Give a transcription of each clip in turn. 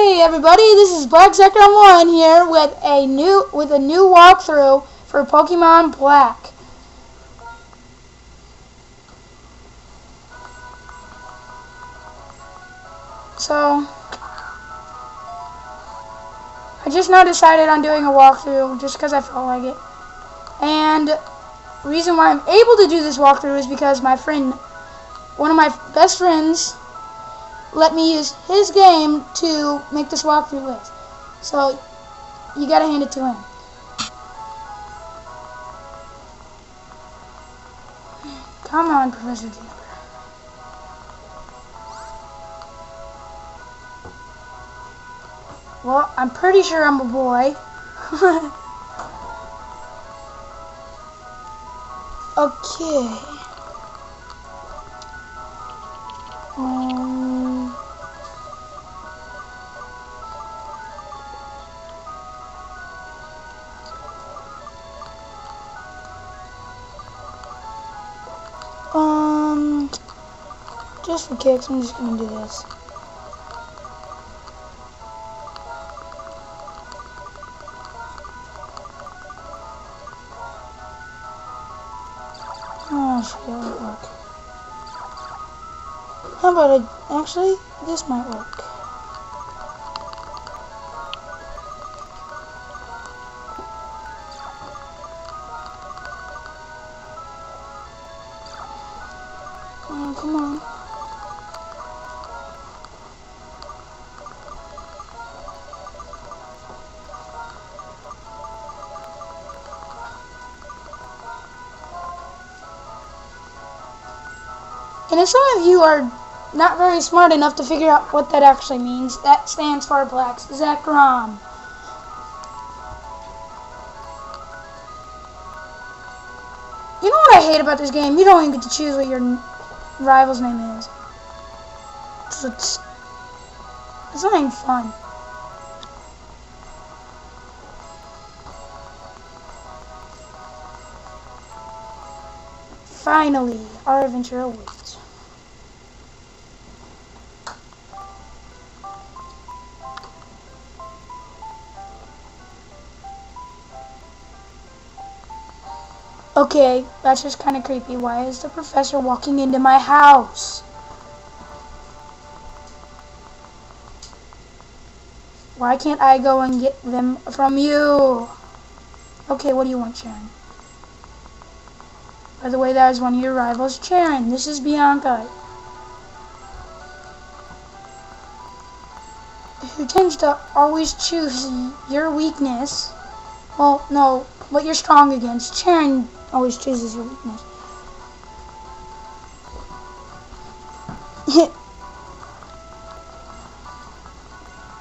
Hey everybody, this is Black Sector 1 here with a new walkthrough for Pokemon Black. So I just now decided on doing a walkthrough just because I felt like it. And the reason why I'm able to do this walkthrough is because my friend, one of my best friends, let me use his game to make this walkthrough with. So you gotta hand it to him. Come on, Professor Juniper. Well, I'm pretty sure I'm a boy. Okay. Just for kicks, I'm just gonna do this. Oh, shit, that won't work. How about actually, this might work. Oh, come on. And if some of you are not very smart enough to figure out what that actually means, that stands for Black Zekrom. You know what I hate about this game? You don't even get to choose what your rival's name is. So it's not even fun. Finally, our adventure awaits. Okay, that's just kind of creepy. Why is the professor walking into my house? Why can't I go and get them from you? Okay, what do you want, Sharon? By the way, that is one of your rivals, Sharon. This is Bianca, who tends to always choose your weakness. Well, no, what you're strong against. Sharon always chooses your weakness.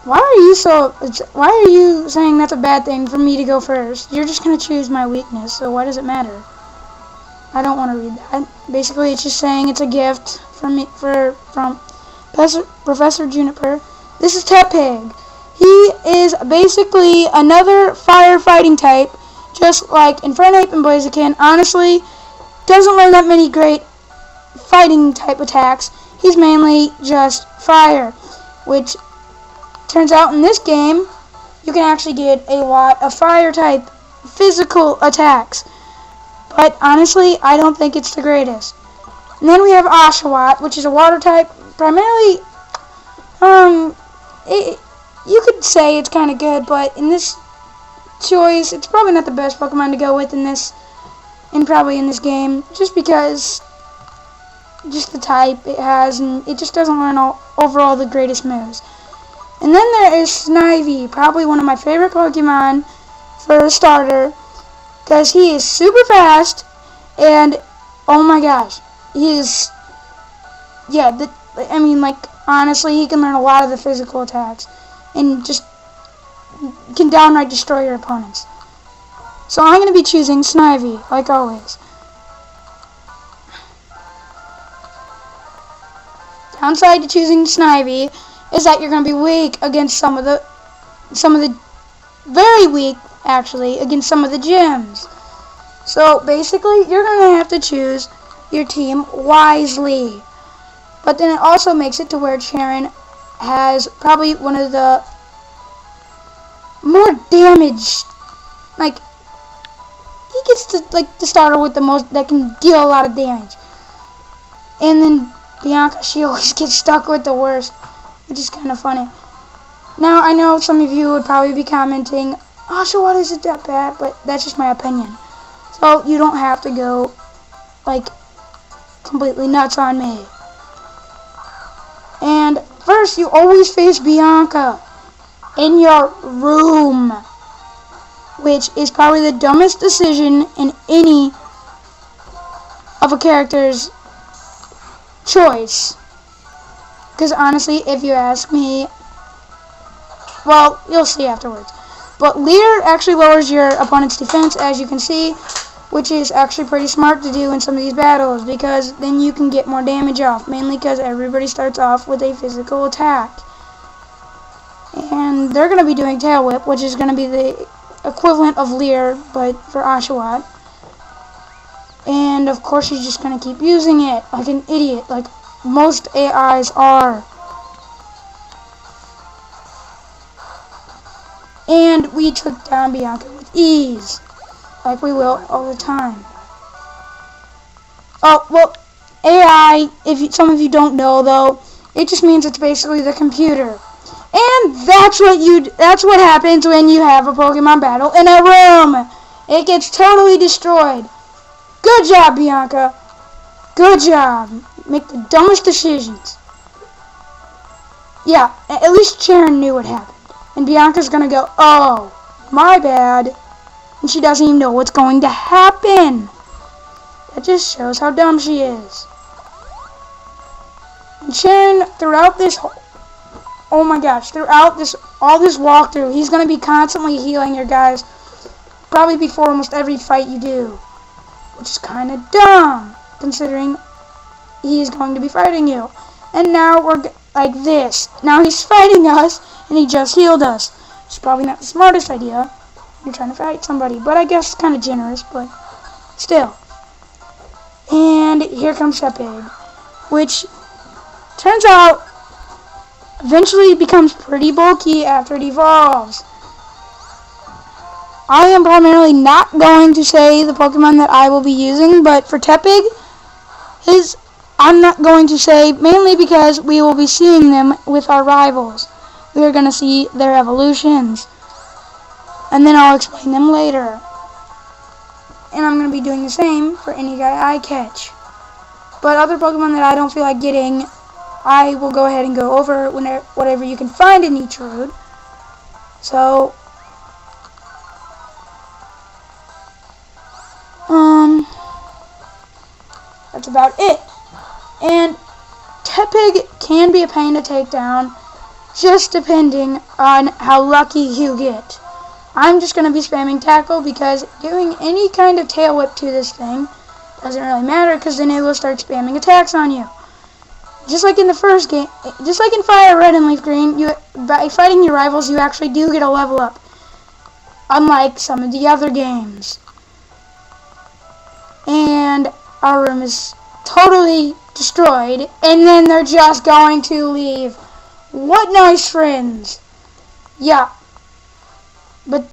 Why are you saying that's a bad thing for me to go first? You're just gonna choose my weakness, so why does it matter? I don't want to read that. Basically, it's just saying it's a gift from me from Professor Juniper. This is Tepig. He is basically another firefighting type, just like Infernape and Blaziken. Honestly, doesn't learn that many great fighting type attacks. He's mainly just fire, which turns out in this game, you can actually get a lot of fire type physical attacks. But honestly, I don't think it's the greatest. And then we have Oshawott, which is a water type. Primarily, you could say it's kind of good, but in this choice, it's probably not the best Pokemon to go with probably in this game, just because just the type it has, and it just doesn't learn overall the greatest moves. And then there is Snivy, probably one of my favorite Pokemon for a starter, because he is super fast, and oh my gosh, honestly, he can learn a lot of the physical attacks, and just can downright destroy your opponents. So I'm going to be choosing Snivy, like always. Downside to choosing Snivy is that you're going to be weak against some of the very weak, actually, against some of the gyms. So basically, you're going to have to choose your team wisely. But then it also makes it to where Sharon has probably one of the more damage. Like, he gets to, like, the starter with the most, that can deal a lot of damage. And then Bianca, she always gets stuck with the worst, which is kind of funny. Now, I know some of you would probably be commenting, oh, so what is it that bad? But that's just my opinion. So, you don't have to go, like, completely nuts on me. And first, you always face Bianca in your room, which is probably the dumbest decision in any of a character's choice. Because honestly, if you ask me, well, you'll see afterwards. But Lear actually lowers your opponent's defense, as you can see, which is actually pretty smart to do in some of these battles, because then you can get more damage off, mainly because everybody starts off with a physical attack. And they're going to be doing Tail Whip, which is going to be the equivalent of Lear, but for Oshawott. And of course he's just going to keep using it like an idiot, like most AIs are. And we took down Bianca with ease, like we will all the time. Oh, well, AI, some of you don't know though, it just means it's basically the computer. And that's what happens when you have a Pokemon battle in a room. It gets totally destroyed. Good job, Bianca. Good job. Make the dumbest decisions. Yeah, at least Sharon knew what happened. And Bianca's gonna go, oh, my bad. And she doesn't even know what's going to happen. That just shows how dumb she is. And Sharon, throughout this all this walkthrough, he's going to be constantly healing your guys, probably before almost every fight you do, which is kind of dumb, considering he's going to be fighting you. And now we're like this. Now he's fighting us, and he just healed us. It's probably not the smartest idea. You're trying to fight somebody, but I guess it's kind of generous, but still. And here comes Tepig, which turns out eventually becomes pretty bulky after it evolves. I am primarily not going to say the Pokemon that I will be using, but for Tepig, I'm not going to say, mainly because we will be seeing them with our rivals. We are going to see their evolutions, and then I'll explain them later. And I'm going to be doing the same for any guy I catch. But other Pokemon that I don't feel like getting, I will go ahead and go over whatever you can find in each road. So, that's about it. And Tepig can be a pain to take down, just depending on how lucky you get. I'm just going to be spamming Tackle, because doing any kind of Tail Whip to this thing doesn't really matter, because then it will start spamming attacks on you. Just like in the first game, just like in Fire Red and Leaf Green, by fighting your rivals, you actually do get a level up, unlike some of the other games. And our room is totally destroyed, and then they're just going to leave. What nice friends. Yeah. But